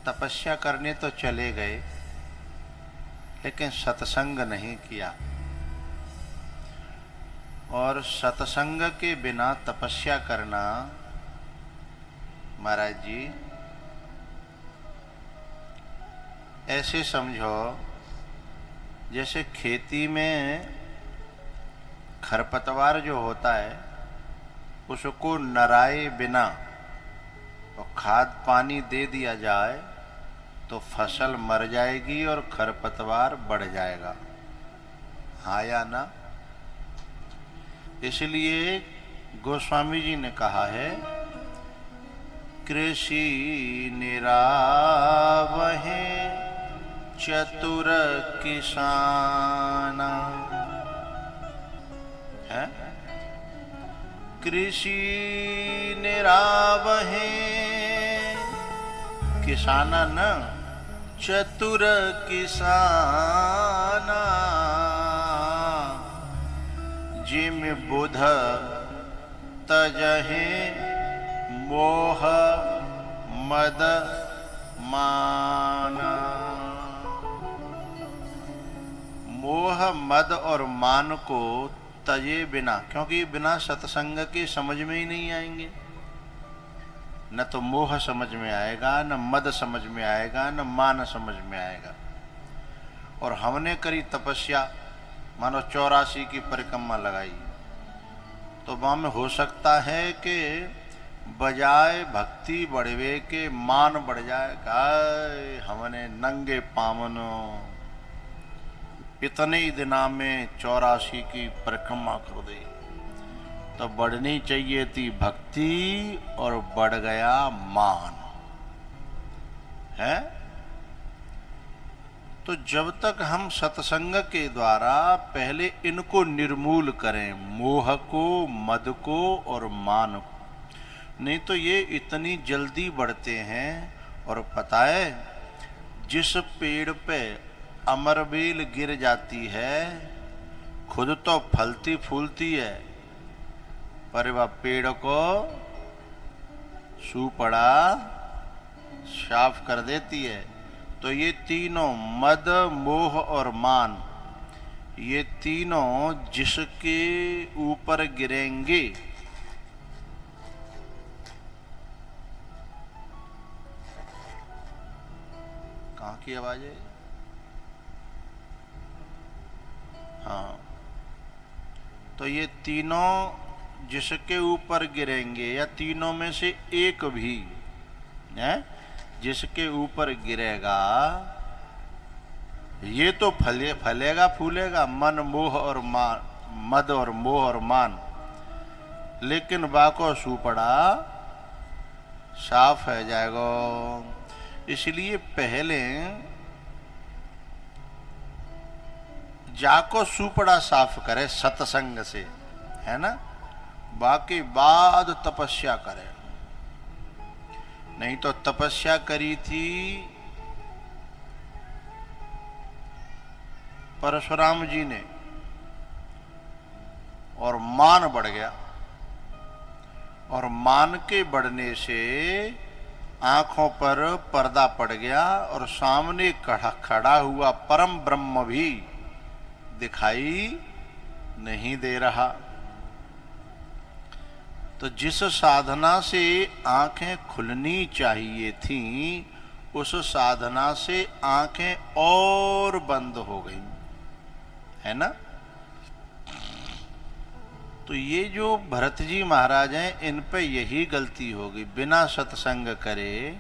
तपस्या करने तो चले गए, लेकिन सत्संग नहीं किया। और सत्संग के बिना तपस्या करना महाराज जी ऐसे समझो जैसे खेती में खरपतवार जो होता है उसको नराए बिना और खाद पानी दे दिया जाए तो फसल मर जाएगी और खरपतवार बढ़ जाएगा, हाँ या ना। इसलिए गोस्वामी जी ने कहा है, कृषि निरावहे चतुर किसाना है। कृषि निरावहे किसाना न चतुर किसाना, जिम बुध तजहे मोह मद माना। मोह मद और मान को तजे बिना, क्योंकि बिना सत्संग के समझ में ही नहीं आएंगे। न तो मोह समझ में आएगा, न मद समझ में आएगा, न मान समझ में आएगा। और हमने करी तपस्या, मानो 84 की परिक्रमा लगाई, तो वहां में हो सकता है कि बजाय भक्ति बढ़वे के मान बढ़ जाएगा। हमने नंगे पावनो इतने ही दिना में 84 की परिक्रमा कर दी, तो बढ़नी चाहिए थी भक्ति और बढ़ गया मान है। तो जब तक हम सत्संग के द्वारा पहले इनको निर्मूल करें, मोह को, मद को और मान को, नहीं तो ये इतनी जल्दी बढ़ते हैं। और पता है, जिस पेड़ पे अमरबेल गिर जाती है खुद तो फलती फूलती है, पर वह पेड़ को सूपड़ा साफ कर देती है। तो ये तीनों मद, मोह और मान, ये तीनों जिसके ऊपर गिरेंगे कहाँ की आवाज है? हाँ, तो ये तीनों जिसके ऊपर गिरेंगे या तीनों में से एक भी है जिसके ऊपर गिरेगा, ये तो फलेगा फूलेगा, मन मोह और मान, मद और मोह और मान, लेकिन बाको सुपड़ा साफ है जाएगा। इसलिए पहले जाको सुपड़ा साफ करे सत्संग से, है ना, बाकी बाद तपस्या करे। नहीं तो तपस्या करी थी परशुराम जी ने और मान बढ़ गया, और मान के बढ़ने से आंखों पर पर्दा पड़ गया और सामने खड़ा हुआ परम ब्रह्म भी दिखाई नहीं दे रहा। तो जिस साधना से आंखें खुलनी चाहिए थीं, उस साधना से आंखें और बंद हो गई, है ना। तो ये जो भरत जी महाराज हैं, इन पे यही गलती हो गई, बिना सत्संग करे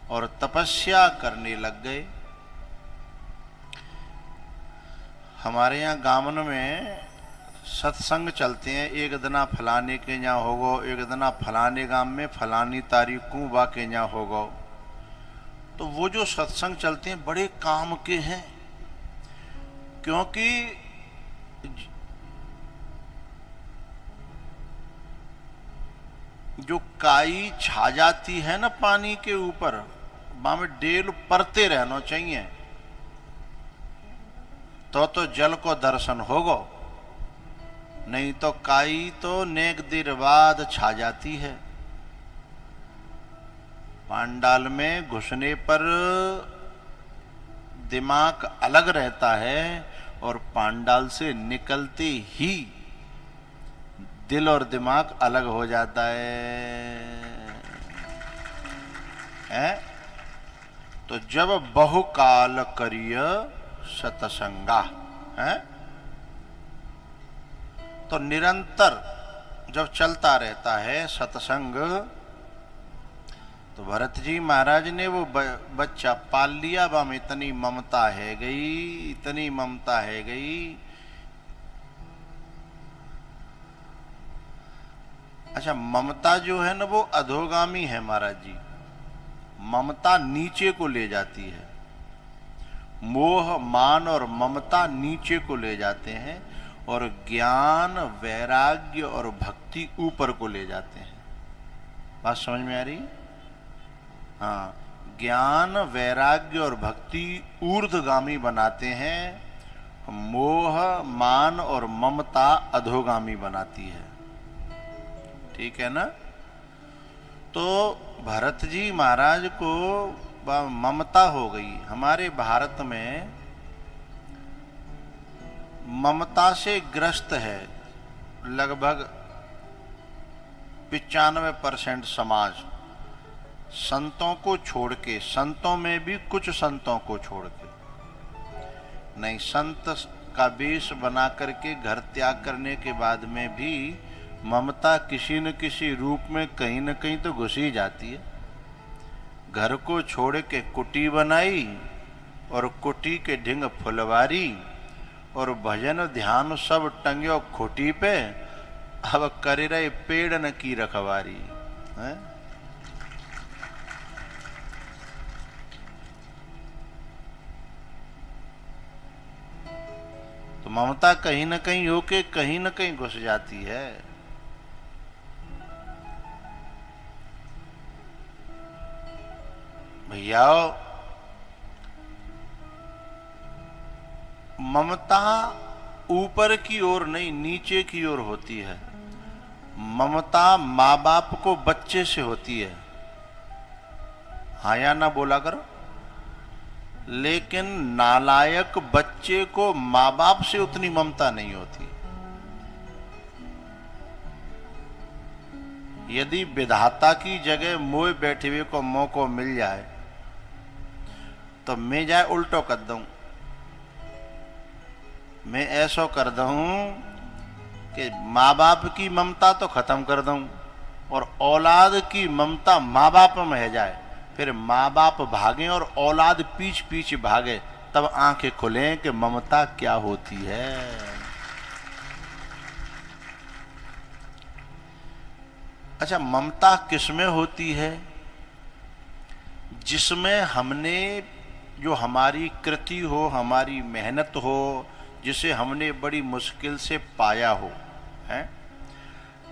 और तपस्या करने लग गए। हमारे यहाँ गामन में सत्संग चलते हैं, एक दिना फलाने के यहाँ होगो, एक दिना फलाने गांव में फलानी तारीखों बा के यहाँ होगो। तो वो जो सत्संग चलते हैं बड़े काम के हैं, क्योंकि जो काई छा जाती है ना पानी के ऊपर, वहां में डेल परते रहना चाहिए, तो जल को दर्शन होगो, नहीं तो काई तो नेक देर बाद छा जाती है। पांडाल में घुसने पर दिमाग अलग रहता है और पांडाल से निकलते ही दिल और दिमाग अलग हो जाता है? तो जब बहुकाल करिय सतसंगा है, तो निरंतर जब चलता रहता है सत्संग, तो भरत जी महाराज ने वो बच्चा पाल लिया। वह इतनी ममता है गई, इतनी ममता है गई। अच्छा, ममता जो है ना वो अधोगामी है महाराज जी, ममता नीचे को ले जाती है। मोह मान और ममता नीचे को ले जाते हैं और ज्ञान वैराग्य और भक्ति ऊपर को ले जाते हैं। बात समझ में आ रही? हाँ, ज्ञान वैराग्य और भक्ति ऊर्ध्वगामी बनाते हैं, मोह मान और ममता अधोगामी बनाती है। ठीक है ना? तो भरत जी महाराज को ममता हो गई। हमारे भारत में ममता से ग्रस्त है लगभग 95% समाज, संतों को छोड़ के। संतों में भी कुछ संतों को छोड़ के नहीं, संत का वेश बना करके घर त्याग करने के बाद में भी ममता किसी न किसी रूप में कहीं न कहीं तो घुस ही जाती है। घर को छोड़ के कुटी बनाई और कुटी के ढिंग फुलवारी और भजन ध्यान सब टंग्यो खुटी पे, अब कर रहे पेड़ न की रखवारी है? तो ममता कहीं न कहीं होके कहीं न कहीं घुस जाती है। भैया, ममता ऊपर की ओर नहीं नीचे की ओर होती है। ममता माँ बाप को बच्चे से होती है, हाँ या ना बोला करो। लेकिन नालायक बच्चे को माँ बाप से उतनी ममता नहीं होती। यदि विधाता की जगह मोए बैठे हुए को मौको मिल जाए तो मैं जाए उल्टो कर दूं, मैं ऐसा कर दूं कि माँ बाप की ममता तो खत्म कर दूं और औलाद की ममता माँ बाप में है जाए। फिर माँ बाप भागे और औलाद पीछ पीछ भागे, तब आंखें खुलें कि ममता क्या होती है। अच्छा, ममता किसमें होती है? जिसमें हमने, जो हमारी कृति हो, हमारी मेहनत हो, जिसे हमने बड़ी मुश्किल से पाया हो, है?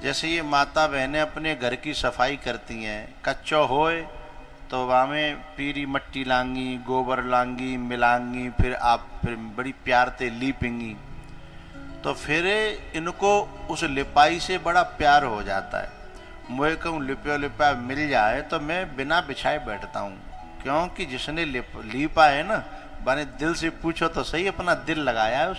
जैसे ये माता बहनें अपने घर की सफाई करती हैं, कच्चो होए तो वहाँ में पीरी मट्टी लांगी, गोबर लांगी, मिलांगी, फिर बड़ी प्यार से लीपेंगी, तो फिर इनको उस लिपाई से बड़ा प्यार हो जाता है। मुझे कहूँ लिपा मिल जाए तो मैं बिना बिछाए बैठता हूँ, क्योंकि जिसने लीपा है ना, बने दिल से पूछो तो सही, अपना दिल लगाया है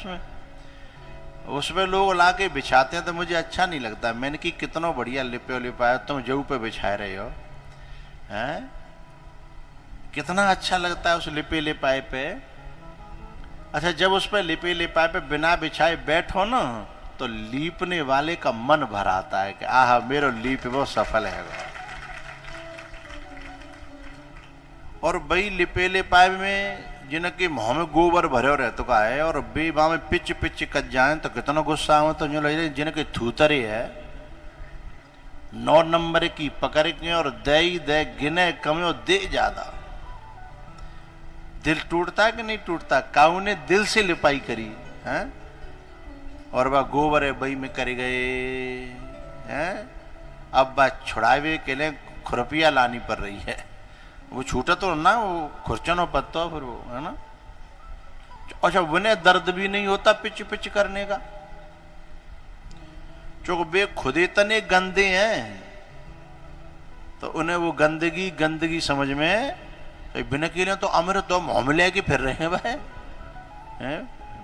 उसमें लोग ला के बिछाते हैं तो मुझे अच्छा नहीं लगता। मैंने कि कितना बढ़िया लिपा है, तुम जऊ पे बिछाए रहे हो, हैं? कितना अच्छा लगता है उस लिपाए पे। अच्छा, जब उस पर लिपाए पे बिना बिछाए बैठो ना, तो लीपने वाले का मन भर आता है कि आह, मेरो लीप वो सफल है। और भाई लिपाए में जिनके मुंह में गोबर भरे रहते का है और बेबा में पिच पिच कच जाए तो कितना गुस्सा हो। तो जो लगे जिनके थूतरे है 9 नंबर की पकड़ के और दे गिने कमियों दे ज्यादा। दिल टूटता है कि नहीं टूटता? काऊ ने दिल से लिपाई करी है और वह गोबर है बई में कर गए हैं। अब बात छुड़ावे के लिए खुरपिया लानी पड़ रही है। वो छूटा तो ना, वो खुरचनो पत्ता फिर वो, है ना? अच्छा, उन्हें दर्द भी नहीं होता पिच पिच करने का, चूंकि वे खुद इतने गंदे हैं तो उन्हें वो गंदगी गंदगी समझ में, बिना केले तो अमृत तो मुँह में लेके फिर रहे हैं भाई,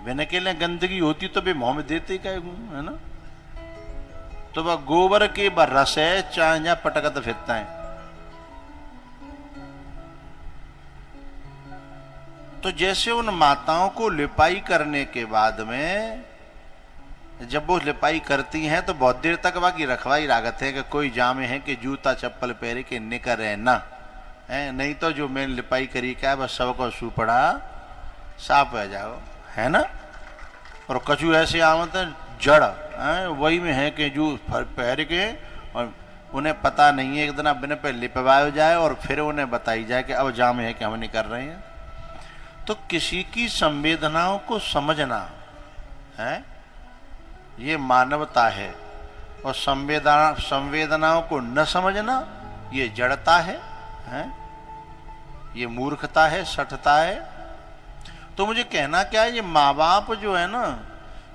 बिना केले गंदगी होती तो भी मुँह में देते क्या है ना। तो वह गोबर के बर रस है चाहे पटकत फिरता है। तो जैसे उन माताओं को लिपाई करने के बाद में जब वो लिपाई करती हैं तो बहुत देर तक बाकी रखवाई लागत है कि कोई जामे है कि जूता चप्पल पहरे के निकर है ना, है नहीं तो जो मैंने लिपाई करी क्या बस सबको सुपड़ा साफ हो जाओ, है ना। और कछु ऐसे आवत है जड़ है वही में है कि जो पहरे के और उन्हें पता नहीं है, एक दिन बिना पे लिपवाया जाए और फिर उन्हें बताई जाए कि अब जामे है कि हम नहीं कर रहे हैं। तो किसी की संवेदनाओं को समझना है ये मानवता है, और संवेदनाओं को न समझना ये जड़ता है, ये मूर्खता है, सठता है। तो मुझे कहना क्या है, ये माँ बाप जो है ना,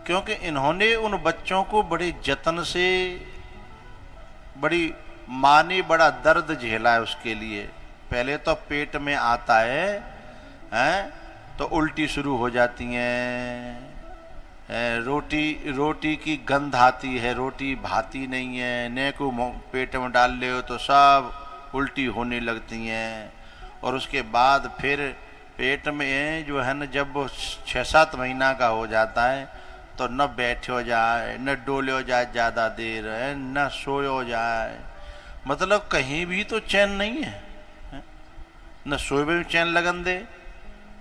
क्योंकि इन्होंने उन बच्चों को बड़े जतन से, बड़ी माँ ने बड़ा दर्द झेला है उसके लिए। पहले तो पेट में आता है तो उल्टी शुरू हो जाती हैं, रोटी की गंध आती है, रोटी भाती नहीं है, ने को पेट में डाल ले हो तो सब उल्टी होने लगती हैं। और उसके बाद फिर पेट में जो है ना जब वो 6-7 महीना का हो जाता है तो न बैठे हो जाए, न डोले हो जाए ज़्यादा देर, न सोए हो जाए, मतलब कहीं भी तो चैन नहीं है, न सोए में चैन लगन दे।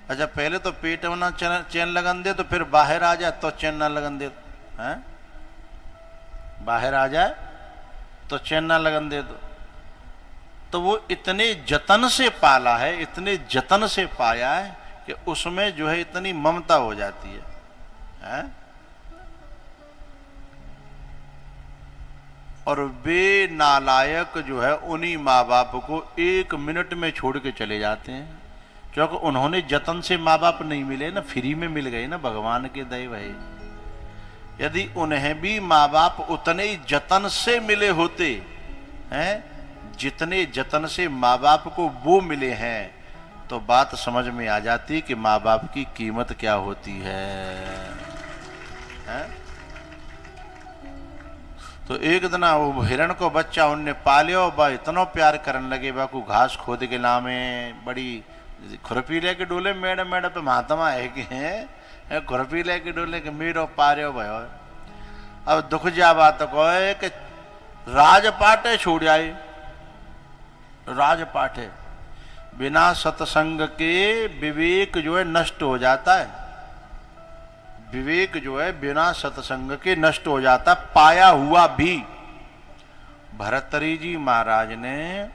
अच्छा पहले तो पेट में ना चैन लगन दे तो फिर बाहर आ जाए तो चैन ना लगन दे, हैं बाहर आ जाए तो चैन ना लगन दे। तो वो इतने जतन से पाला है, इतने जतन से पाया है कि उसमें जो है इतनी ममता हो जाती है, हैं? और वे नालायक जो है उन्हीं माँ बाप को 1 मिनट में छोड़ के चले जाते हैं, क्योंकि उन्होंने जतन से माँ बाप नहीं मिले ना, फ्री में मिल गए ना, भगवान के दए भाई। यदि उन्हें भी माँ बाप उतने ही जतन से मिले होते हैं जितने जतन से माँ बाप को वो मिले हैं, तो बात समझ में आ जाती कि माँ बाप की कीमत क्या होती है? तो एक दिन वो हिरण को बच्चा उनने पालियो, बा इतना प्यार करने लगे, बा को घास खोद के लामे, बड़ी खुरपी लेके डोले, मेड़ मेड़ पे महात्मा है कि हैं खुरपी लेके डोले के मेरो पार्यो भयो। अब दुख जा बात को है कि राजपाटे छोड़ आए, राजपाटे बिना सत्संग के विवेक जो है नष्ट हो जाता है, विवेक जो है बिना सत्संग के नष्ट हो जाता, पाया हुआ भी। भर्तृहरि जी महाराज ने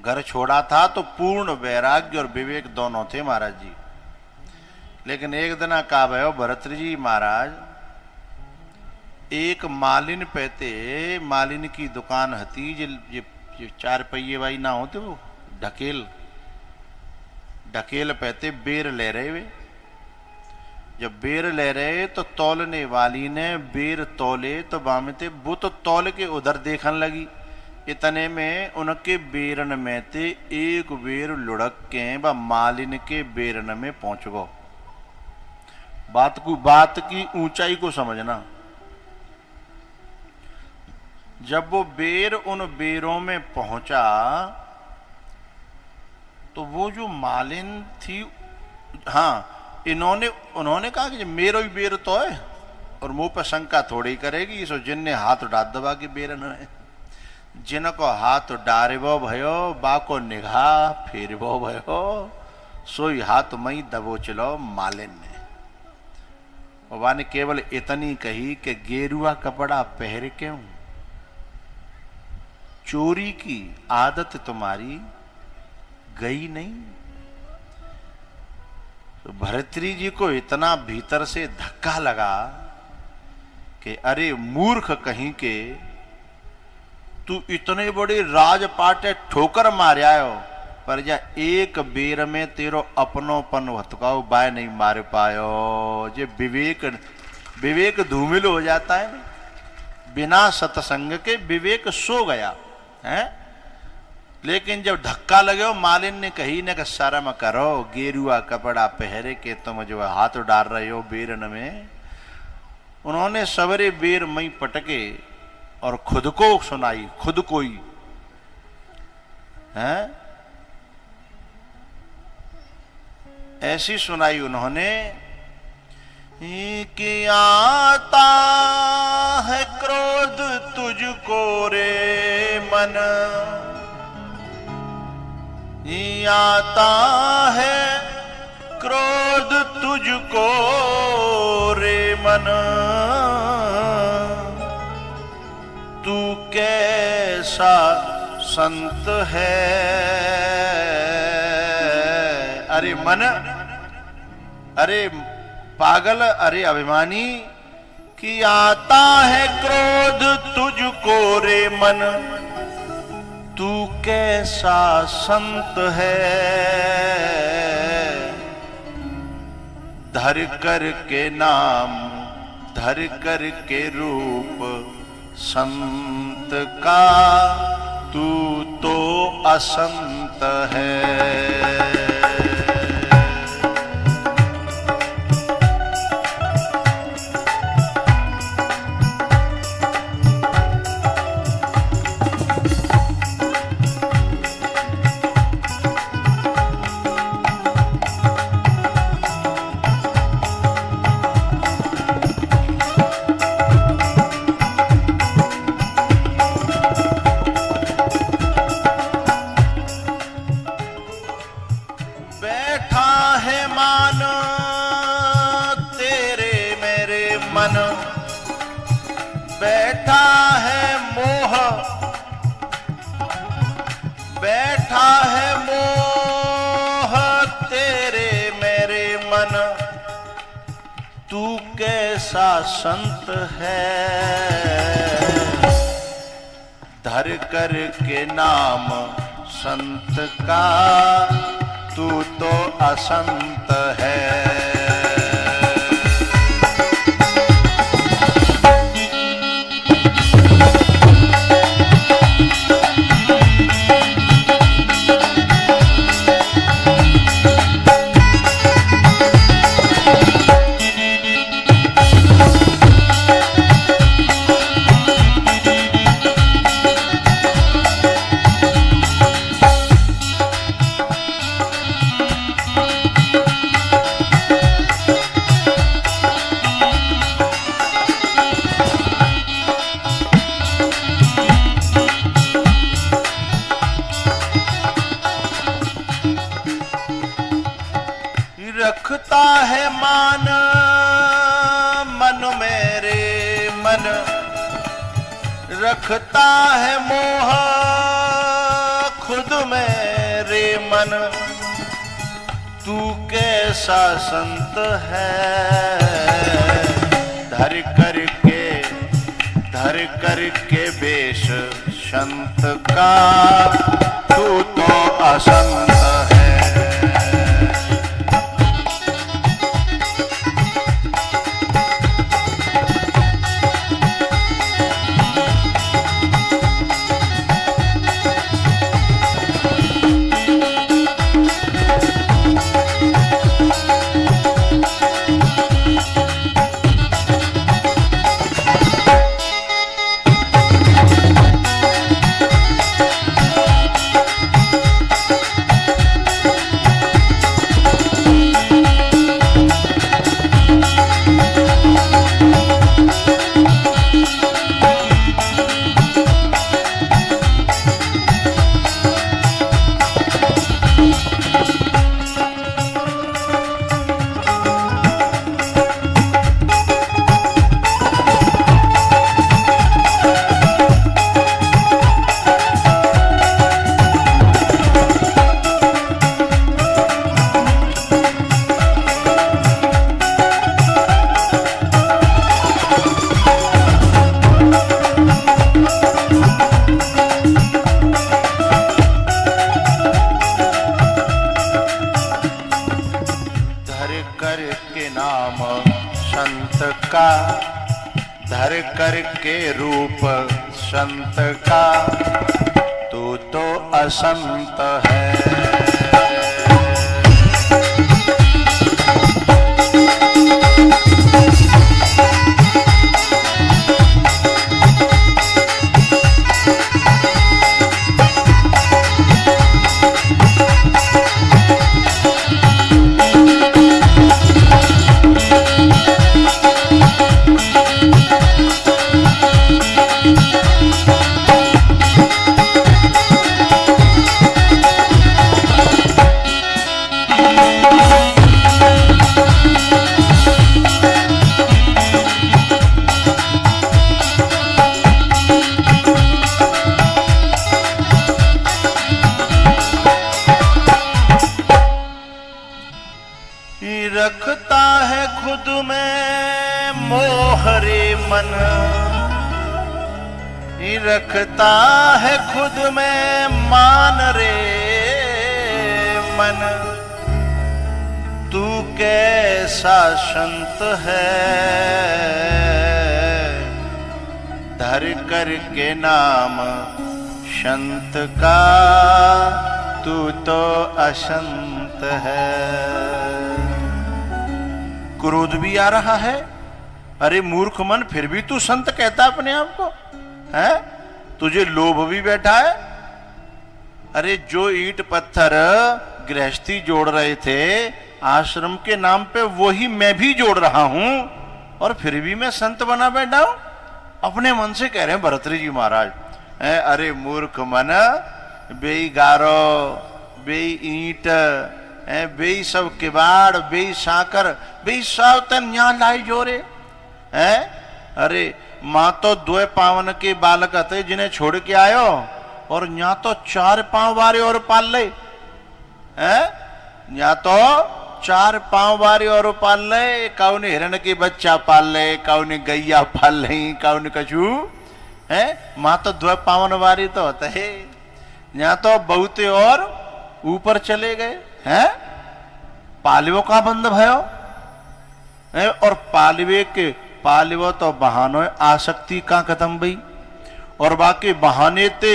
घर छोड़ा था तो पूर्ण वैराग्य और विवेक दोनों थे महाराज जी। लेकिन एक दिन का भयो भर्तृहरि जी महाराज एक मालिन पहते, मालिन की दुकान हती, जो 4 पहिए वाली ना होते वो ढकेल पहते बेर ले रहे वे। जब बेर ले रहे तो तौलने वाली ने बेर तौले तो बामते वो तो तौल के उधर देखने लगी। इतने में उनके बेरन में ते एक बेर लुढ़क के व मालिन के बेरन में पहुंच गो। बात की ऊंचाई को समझना। जब वो बेर उन बेरों में पहुंचा तो वो जो मालिन थी, हाँ उन्होंने कहा कि मेरो ही बेर तो है, और मुंह पर शंका थोड़ी करेगी, सो जिनने हाथ उड़ा दबा के बेरन है, जिनको हाथ डारेबो भयो बाको निगाह फेरबो भयो, सोई हाथ मई दबोचलो मालिन ने। बाबा ने केवल इतनी कही कि गेरुआ कपड़ा पहर क्यों, चोरी की आदत तुम्हारी गई नहीं। तो भर्तृहरि जी को इतना भीतर से धक्का लगा कि अरे मूर्ख कहीं के, तू इतने बड़े राजपाटे ठोकर मार आयो, पर जा एक बेर में तेरो अपनोपन हथकाओ बाय नहीं मार पायो। जे विवेक धूमिल हो जाता है, बिना सत्संग के विवेक सो गया है। लेकिन जब धक्का लगे हो मालिन ने कही न कि शर्म करो, गेरुआ कपड़ा पहरे के तुम जो हाथ डाल रहे हो बेरन में। उन्होंने सवरे बेर मई पटके और खुद को सुनाई, खुद को ही है ऐसी सुनाई उन्होंने कि आता है क्रोध तुझको रे मन, आता है क्रोध तुझको रे मन, तू कैसा संत है। अरे मन, अरे पागल, अरे अभिमानी, कि आता है क्रोध तुझको रे मन, तू कैसा संत है। धर कर के नाम, धर कर के रूप संत का, तू तो असंत है। बैठा है मोह, बैठा है मोह तेरे मेरे मन, तू कैसा संत है। धर कर के नाम संत का, तू तो असंत है। रखता है मान मन मेरे मन, रखता है मोह खुद मेरे मन, तू कैसा संत है। धर कर के वेश संत का, तू तो असंत है। का, धर कर के रूप संत का, तू तो असंत है। रखता है खुद में मोह रे मन, रखता है खुद में मान रे मन। तू कैसा संत है धर कर के नाम संत का, तू तो असंत है। क्रोध भी आ रहा है, अरे मूर्ख मन फिर भी तू संत कहता अपने आप को है? तुझे लोभ भी बैठा है। अरे जो ईंट पत्थर गृहस्थी जोड़ रहे थे आश्रम के नाम पे, वही मैं भी जोड़ रहा हूं और फिर भी मैं संत बना बैठा हूं। अपने मन से कह रहे हैं भरतरी जी महाराज, अरे मूर्ख मन, बेई गारो, बेई ईंट, बेई सब किवाड़, बेई साकर, बेई सब तन यहाँ लाई जोरे है। अरे माँ तो 2 पावन के बालक थे जिन्हें छोड़ के आयो, और यहाँ तो 4 पांव वारे और पाल ले हैं। यहाँ तो 4 पांव वारे और पाल ले। कौन हिरण के बच्चा पाल ले, कौन गैया पाल ले, कौन कछू है। माँ तो 2 पावन वारी तो होता है। यहाँ तो बहुते और ऊपर चले गए हैं। पालिवो का बंद भयो है, और पालिवो तो बहानो आसक्ति का खत्म भई, और बाकी बहाने ते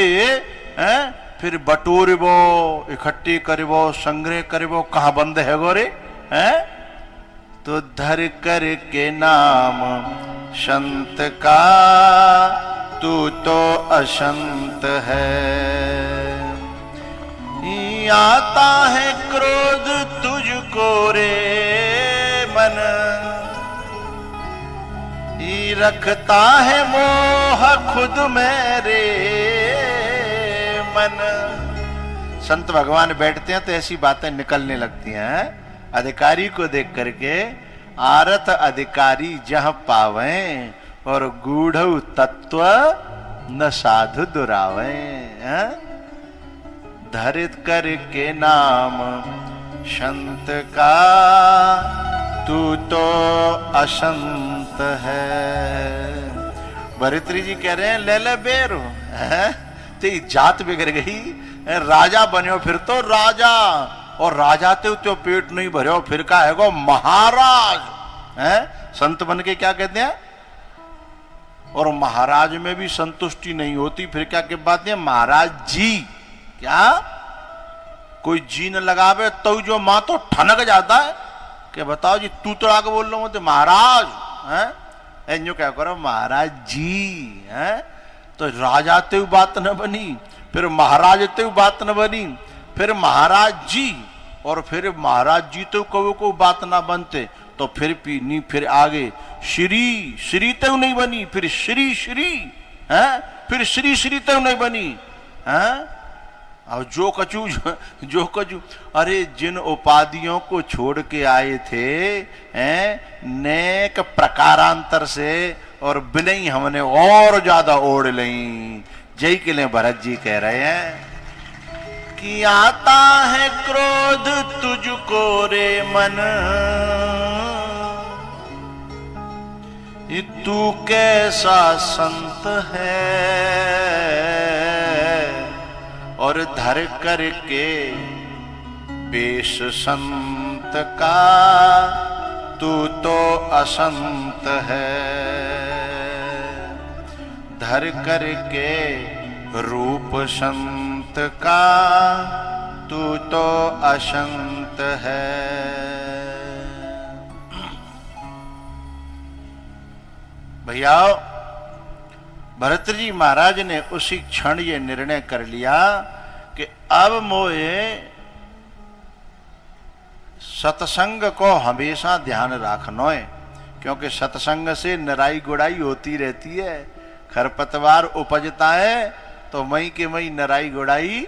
हैं फिर बटोरबो, इकट्ठी करबो, संग्रह करबो, कहाँ बंद है गोरे हैं। तो धर कर के नाम संत का, तू तो असंत है। आता है क्रोध तुझको रे मन, रखता है मोह खुद में रे मन। संत भगवान बैठते हैं तो ऐसी बातें निकलने लगती हैं अधिकारी को देख करके। आरत अधिकारी जह पावे, और गूढ़ तत्व न साधु दुरावे। धरित कर के नाम संत का, तू तो असंत है। भरतरी जी कह रहे हैं ले ले बेरो है, ते जात बिगड़ गई। राजा बनो फिर तो राजा, और राजा ते पेट नहीं भरो फिर का है गो महाराज है। संत बन के क्या कहते हैं, और महाराज में भी संतुष्टि नहीं होती, फिर क्या के बात है महाराज जी। क्या कोई जी न लगावे तो जो मां तो ठनक जाता है कि बताओ जी तू तो आगे बोल रहा हूं तो महाराज है, जो क्या करो महाराज जी है। तो राजा ते बात न बनी, फिर महाराज ते बात न बनी, फिर महाराज जी, और फिर महाराज जी तो को बात ना बनते तो फिर पीनी, फिर आगे श्री ते नहीं बनी, फिर श्री है, फिर श्री ते नहीं बनी है। और जो कचू अरे जिन उपाधियों को छोड़ के आए थे हैं नेक प्रकारांतर से, और बिलई हमने और ज्यादा ओढ़ लई। जय के लिए भरत जी कह रहे हैं कि आता है क्रोध तुझको रे मन, तू कैसा संत है, और धर करके पेश संत का, तू तो असंत है। धर करके रूप संत का तू तो अशंत है। भैया भरत जी महाराज ने उसी क्षण ये निर्णय कर लिया कि अब मोए सत्संग को हमेशा ध्यान रखना है, क्योंकि सत्संग से नराई गुड़ाई होती रहती है। खरपतवार उपजता है तो मई के मई नराई गुड़ाई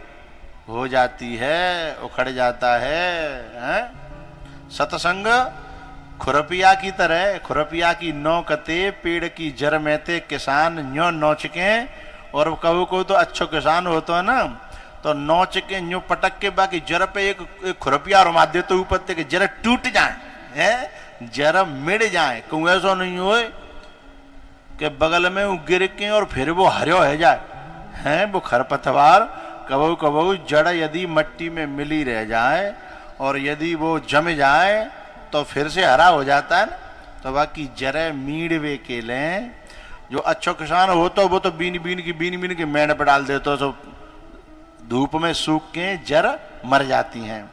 हो जाती है, उखड़ जाता है? सत्संग खुरपिया की तरह, खुरपिया की नौकते पेड़ की जड़ में ते किसान न्यो नोच के, और कबू को तो अच्छो किसान होता है ना, तो नोच के न्यो पटक के बाकी जड़ पे एक खुरपिया रुमा दे तो ऊपर ते जड़ टूट जाए, है जड़ मिट जाए। क्यों ऐसा नहीं हो कि बगल में वो गिर के और फिर वो हरियो है जाए, है वो खरपतवार कबू कबू जड़ यदि मट्टी में मिली रह जाए और यदि वो जम जाए तो फिर से हरा हो जाता है ना। तो बाकी जरे मीड़वे के लें, जो अच्छो किसान हो तो वो तो बीन बीन के मेड़ पर डाल देते तो धूप में सूख के जड़ मर जाती हैं,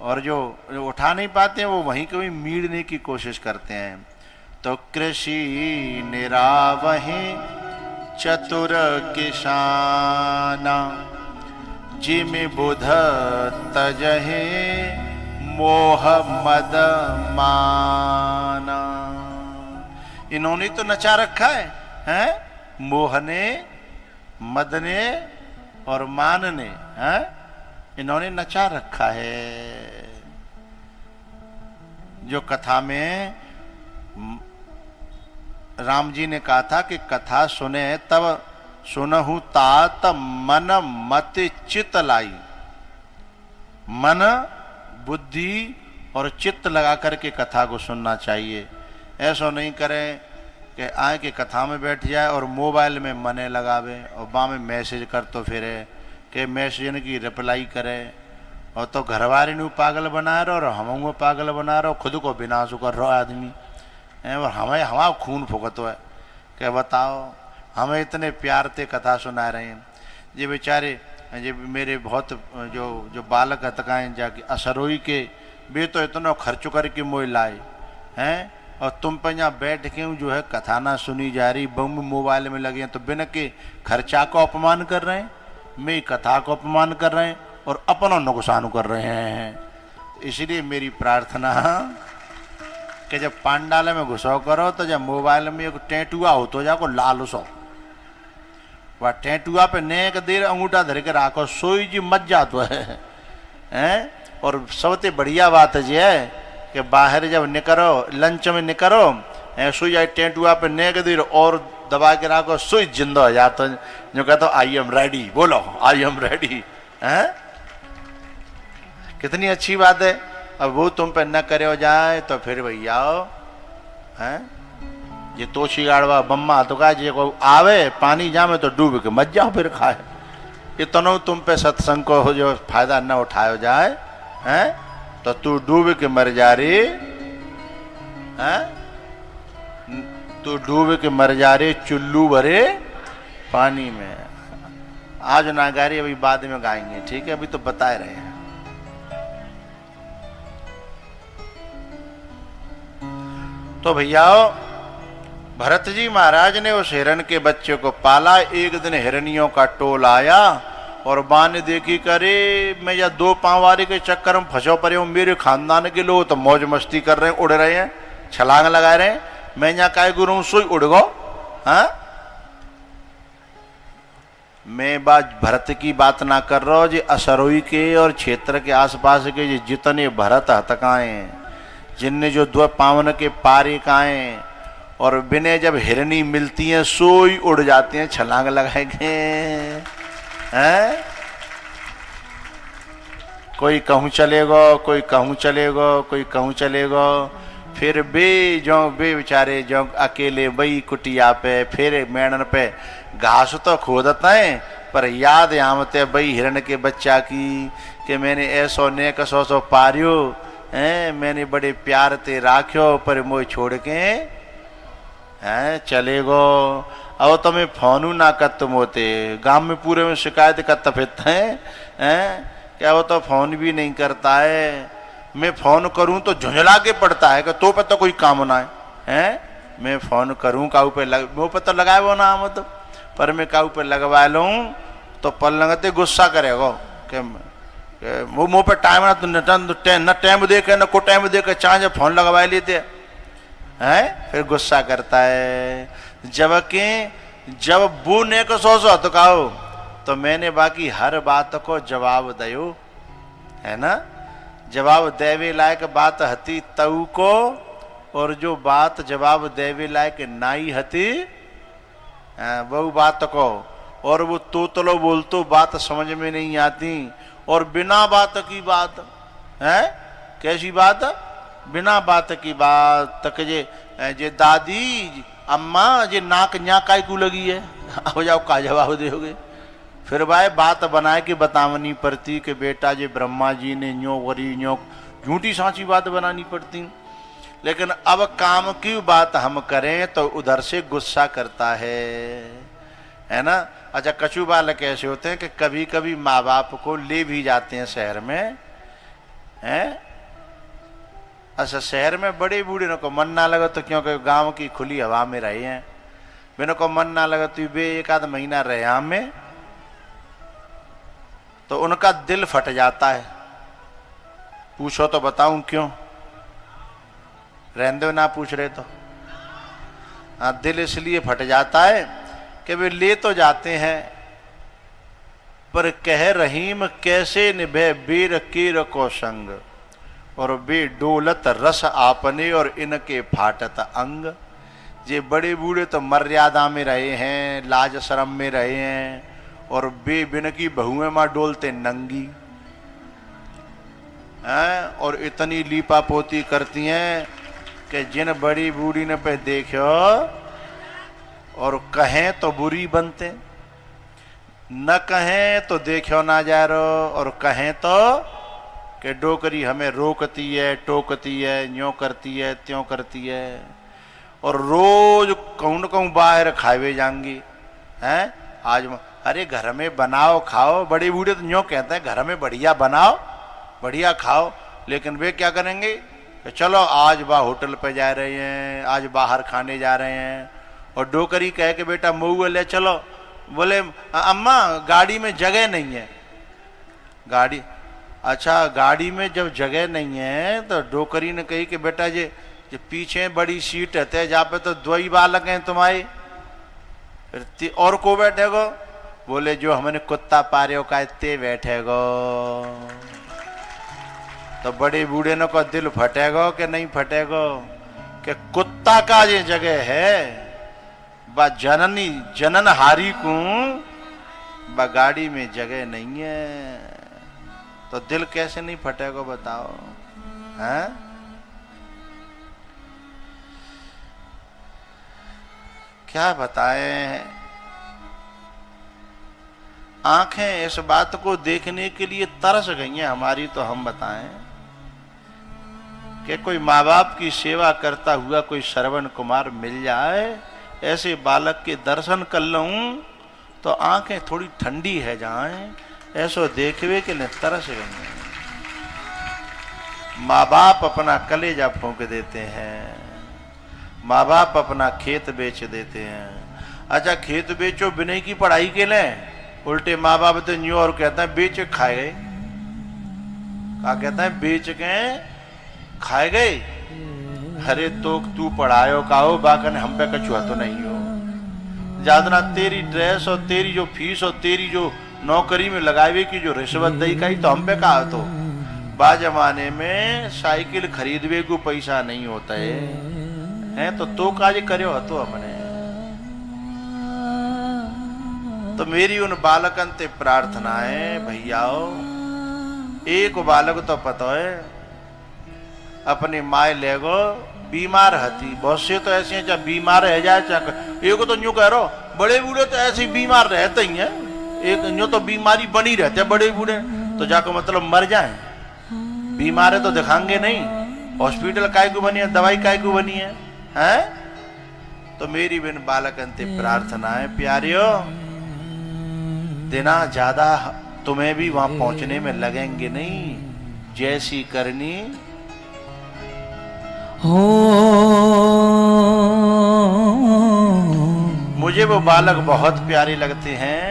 और जो उठा नहीं पाते हैं वो वहीं कभी मीड़ने की कोशिश करते हैं। तो कृषि निरावहे चतुर किसाना, जिमि बुध तजहे मोह मद माना। इन्होंने तो नचा रखा है? मोह ने, मद ने और मान ने, हैं? इन्होंने नचा रखा है। जो कथा में राम जी ने कहा था कि कथा सुने तब सुनहु तात मन मत चित लाई। मन, बुद्धि और चित्त लगा करके कथा को सुनना चाहिए। ऐसा नहीं करें कि आए के कथा में बैठ जाए और मोबाइल में मने लगावे और बा में मैसेज कर तो फिरे कि मैसेज की रिप्लाई करे, और तो घरवारी ने पागल बना रहे और हम पागल बना रहे, खुद को विनाश कर रहा आदमी है, और हमें हमारा खून फुकत है कि बताओ हमें इतने प्यार से कथा सुना रहे हैं। ये बेचारे ये मेरे बहुत जो बालक हतकाएँ जाके असरोई के वे तो इतना खर्च करके मोह लाए हैं, और तुम पर यहाँ बैठ के जो है कथा ना सुनी जा रही, बम मोबाइल में लगे हैं, तो बिना के खर्चा को अपमान कर रहे हैं, मेरी कथा को अपमान कर रहे हैं और अपना नुकसान कर रहे हैं। इसलिए मेरी प्रार्थना कि जब पांडाल में घुसो करो तो जब मोबाइल में एक टेटुआ हो तो जाको लाल सो, वह टेटुआ पे नेक देर अंगूठा धर के राखो, सोई जी मच जातो है। और सबसे बढ़िया बात है कि बाहर जब निकलो लंच में निकलो सोई जाए टेटुआ पे नेक देर और दबा के राखो, सोई जिंदा हो जाता, जो कहते आई एम रेडी, बोलो आई एम रेडी है। कितनी अच्छी बात है। अब वो तुम पे न करे हो जाए तो फिर भैया हैं ये तोशी गाड़वा बम्मा तो कहा जे को आवे पानी जामे तो डूब के मत जाओ फिर खाए। इतना तुम पे सत्संग को जो फायदा न उठायो जाए हैं तो तू डूब के मर जा रे, हैं तू डूब के मर जा रे चुल्लू भरे पानी में। आज ना गा रही, अभी बाद में गाएंगे, ठीक है, अभी तो बता रहे हैं। तो भैया भरत जी महाराज ने उस हिरण के बच्चे को पाला। एक दिन हिरनियों का टोल आया और बाने देखी करे मैं या दो पांव वाले के चक्कर में फंसो पड़े हूं, मेरे खानदान के लोग तो मौज मस्ती कर रहे हैं, उड़ रहे हैं, छलांग लगा रहे हैं, मैं यहाँ काय गुरु सोई उड़ गो। हाँ मैं बात भरत की बात ना कर रहा हूं जी, असरोई के और क्षेत्र के आसपास के जितने भरत हतकाएं जिनने जो दो पावन के पारे काएं और बिने जब हिरनी मिलती हैं सोई उड़ जाते हैं, छलांग लगाए गए हैं। कोई कहूँ चलेगो, कोई कहूँ चलेगो, कोई कहूँ चलेगो, फिर बे बेचारे जो अकेले वही कुटिया पे फिर मेड़न पे घास तो खोदते हैं, पर याद आमते वही हिरण के बच्चा की कि मैंने ऐसो ने कसो सो पारियो हैं, मैंने बड़े प्यार ते राख्यो पर मोह छोड़ के हैं चले गो। अब तुम्हें फोन ना कर तुम होते, गांव में पूरे में शिकायत करता फिरते हैं क्या वो तो फोन भी नहीं करता है। मैं फोन करूं तो झुंझला के पड़ता है कि तो पे तो कोई काम ना है, मैं फोन करूं काऊ पे मुँह पे तो लगाए वो ना मत, पर मैं काऊ पे लगवा लूं तो पलंगते गुस्सा करेगा कि वो मुँह पे टाइम न टाइम दे के न को टाइम दे के चाहे फोन लगवा लेते हैं, फिर गुस्सा करता है। जबकि जब वो ने को सोचो तो कहो तो मैंने बाकी हर बात को जवाब दयो, है ना, जवाब देवे लायक बात हती तऊ को, और जो बात जवाब देवे लायक नाई हती वो बात को, और वो तोतलो बोलतो बात समझ में नहीं आती, और बिना बात की बात है, कैसी बात, बिना बात की बात तक जे दादी अम्मा जे नाक न्याकाई को लगी है, हो जाओ का जवाब दोगे। फिर भाई बात बनाए कि बतावनी पड़ती कि बेटा जे ब्रह्मा जी ने न्यो वरी न्यो, झूठी सांची बात बनानी पड़ती। लेकिन अब काम की बात हम करें तो उधर से गुस्सा करता है ना। अच्छा, कछु बालक ऐसे होते हैं कि कभी कभी माँ बाप को ले भी जाते हैं शहर में, हैं। अच्छा, शहर में बड़े बूढ़े को मन ना लगा तो, क्योंकि गांव की खुली हवा में रहे हैं, बिना को मन ना लगा तो वे एक आध महीना रहे यहाँ में तो उनका दिल फट जाता है। पूछो तो बताऊं क्यों, रहने दो ना पूछ रहे तो। हाँ, दिल इसलिए फट जाता है कि वे ले तो जाते हैं पर कह रहीम कैसे निभे बीर कीर को संग, और बे डोलत रस आपने और इनके फाटत अंग। ये बड़े बूढ़े तो मर्यादा में रहे हैं, लाज शर्म में रहे हैं, और बे बिन की बहुएं मां डोलते नंगी हैं, और इतनी लीपा पोती करती हैं कि जिन बड़ी बूढ़ी ने पे देखो और कहें तो बुरी बनते, न कहें तो देखो ना जा रो, और कहें तो कि डोकरी हमें रोकती है, टोकती है, न्यों करती है, त्यों करती है, और रोज कहूँ न कहूँ बाहर खावे जाएंगी हैं। आज अरे घर में बनाओ खाओ, बड़े बूढ़े तो न्यों कहते हैं घर में बढ़िया बनाओ बढ़िया खाओ, लेकिन वे क्या करेंगे, चलो आज बा होटल पे जा रहे हैं, आज बाहर खाने जा रहे हैं, और डोकरी कहे कि बेटा मऊ ले चलो, बोले अम्मा गाड़ी में जगह नहीं है। गाड़ी, अच्छा गाड़ी में जब जगह नहीं है तो डोकरी ने कही कि बेटा जे पीछे बड़ी सीट है जहाँ पे तो दो ही बालक हैं तुम्हारे, फिर और को बैठेगो, बोले जो हमने कुत्ता पारे का ते बैठेगो। तो बड़े बूढ़े ने को दिल फटेगो कि नहीं फटेगो कि कुत्ता का ये जगह है, बा जननी जनन हारी को बा गाड़ी में जगह नहीं है, तो दिल कैसे नहीं फटेगा बताओ, हैं? क्या बताएं, आंखें इस बात को देखने के लिए तरस गई हैं हमारी, तो हम बताएं कि कोई माँ बाप की सेवा करता हुआ कोई श्रवण कुमार मिल जाए, ऐसे बालक के दर्शन कर लूं तो आंखें थोड़ी ठंडी है जाएं, ऐसो देखवे के लिए तरस गई। माँ बाप अपना कलेजा फूंक देते हैं, माँ बाप अपना खेत बेच देते हैं। अच्छा, खेत बेचो बिना की पढ़ाई के लिए, उल्टे माँ बाप तो न्यू और कहता है बेच खाए गए, क्या कहता है, बेच के खाए गए। अरे तो तू पढ़ायो का हो, बाकन हम पे कछुआ तो नहीं हो, ज्यादा तेरी ड्रेस और तेरी जो फीस और तेरी जो नौकरी में लगावे की जो रिश्वत दई का ही तो हम पे कहा। तो बा जमाने में साइकिल खरीदवे को पैसा नहीं होता है तो काज करो हतो हमने। तो मेरी उन बालकन ते प्रार्थना है भैयाओ, एक बालक तो पता है अपनी माए ले गो बीमार हती, बहुत से तो ऐसे हैं चाहे बीमार रह जाए चाहे, एक तो यूं कह रो बड़े बूढ़े तो ऐसे बीमार रहते ही हैं, एक यूं तो बीमारी बनी रहते हैं बड़े बूढ़े, तो जाकर मतलब मर जाए, बीमार है तो दिखाएंगे नहीं, हॉस्पिटल काय को बनी है, दवाई काय को बनी है, हैं? तो मेरी बिन बालक अंते प्रार्थना है प्यारियो, दिना ज्यादा तुम्हें भी वहां पहुंचने में लगेंगे नहीं, जैसी करनी हो। मुझे वो बालक बहुत प्यारे लगते हैं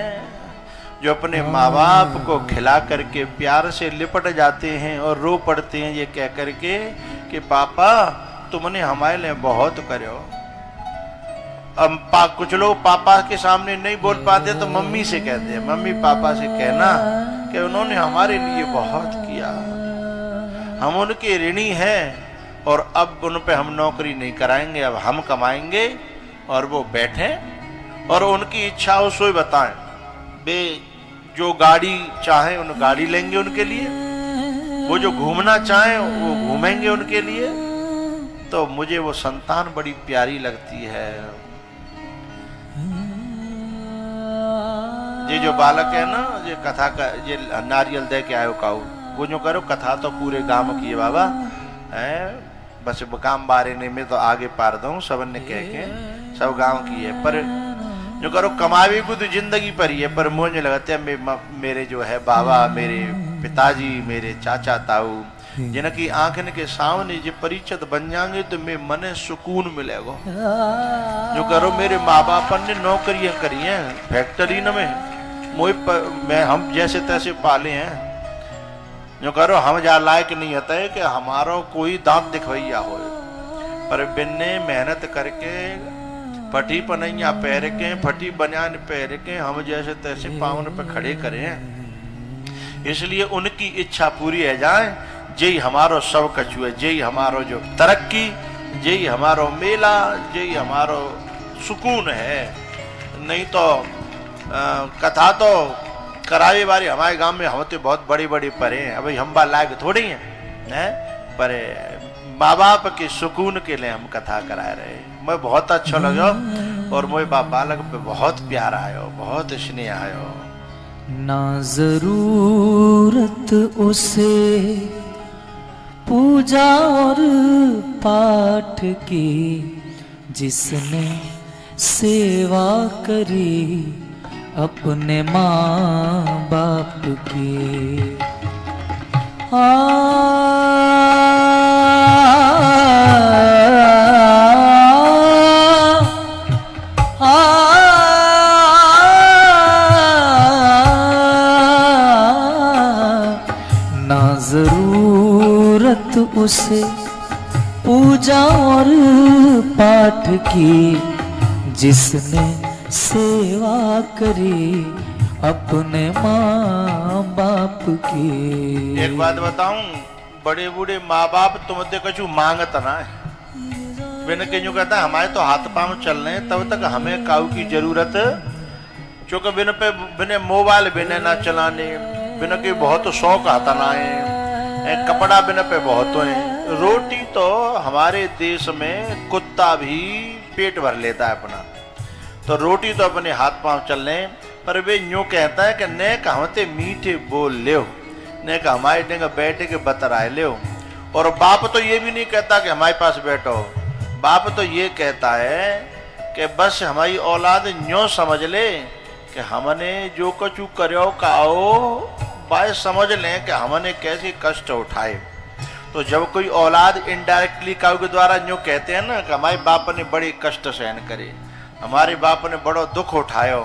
जो अपने माँ बाप को खिला करके प्यार से लिपट जाते हैं और रो पड़ते हैं ये कह करके कि पापा तुमने हमारे लिए बहुत करो। अब कुछ लोग पापा के सामने नहीं बोल पाते तो मम्मी से कहते हैं, मम्मी पापा से कहना कि उन्होंने हमारे लिए बहुत किया, हम उनके ऋणी हैं और अब उन पे हम नौकरी नहीं कराएंगे, अब हम कमाएंगे और वो बैठे और उनकी इच्छा हो सोई बताएं। वे जो गाड़ी चाहे उन गाड़ी लेंगे उनके लिए, वो जो घूमना चाहे वो घूमेंगे उनके लिए। तो मुझे वो संतान बड़ी प्यारी लगती है। ये जो बालक है ना, ये कथा का ये नारियल दे के आयो काऊ, वो जो करो कथा तो पूरे गांव की है बाबा है, बस काम बारे ने में तो आगे पार दू सबन ने कह के सब गांव की है, पर जो करो कमावी को तो जिंदगी पर ही है। पर मुझे लगता है मेरे जो है बाबा, मेरे पिताजी, मेरे चाचा ताऊ जिनकी आंखन के सामने जो परिचित बन जाएंगे तो मैं मन सुकून मिलेगा। जो करो मेरे माँ बाप ने नौकरियां करी हैं फैक्ट्री में, मैं हम जैसे तैसे पाले हैं। जो करो हम जा लायक नहीं होता है कि हमारा कोई दांत दिखवैया हो, पर बिन्ने मेहनत करके फटी पनैया पैर के, फटी बनियान पैर के हम जैसे तैसे पावन पे खड़े करें, इसलिए उनकी इच्छा पूरी है जाए। यही हमारो सब कछु है, यही हमारो जो तरक्की, यही हमारो मेला, यही हमारो सुकून है। नहीं तो कथा तो करावे वाली हमारे गांव में होते बहुत बड़ी बड़ी परे हैं, अभी हम लायक थोड़ी हैं, पर माँ बाप के सुकून के लिए हम कथा करा रहे हैं। मैं बहुत अच्छा लगा और मुझे बालक पे बहुत प्यार आयो, बहुत स्नेह आयो। ना जरूरत उसे पूजा और पाठ की, जिसने सेवा करी अपने माँ बाप की। ना जरूरत उसे पूजा और पाठ की, जिसने सेवा करी अपने माँ बाप की। एक बात बताऊं, बड़े बूढ़े माँ बाप तुमसे कछु मांगत ना है, बिन क्यों कहता हमारे तो हाथ पांव चल रहे हैं, तब तक हमें काऊ की जरूरत, क्योंकि बिन मोबाइल बिन ना चलाने, बिन के बहुत शौक आता ना है, कपड़ा बिन पे बहुत है। रोटी तो हमारे देश में कुत्ता भी पेट भर लेता है अपना, तो रोटी तो अपने हाथ पांव चल रहे हैं। पर वे यूं कहता है कि ने कहते मीठे बोल ले, ने कहा हमारे डेंगे बैठे के बतराए ले। और बाप तो ये भी नहीं कहता कि हमारे पास बैठो, बाप तो ये कहता है कि बस हमारी औलाद यूं समझ ले कि हमने जो कछु करो काओ बाय समझ लें कि हमने कैसे कष्ट उठाए। तो जब कोई औलाद इनडायरेक्टली काऊ के द्वारा यूं कहते हैं ना कि हमारे बाप ने बड़े कष्ट सहन करे, हमारे बाप ने बड़ो दुख उठायो,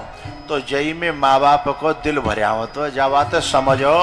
तो जई में माँ बाप को दिल भरिया हो तो जब आते समझो।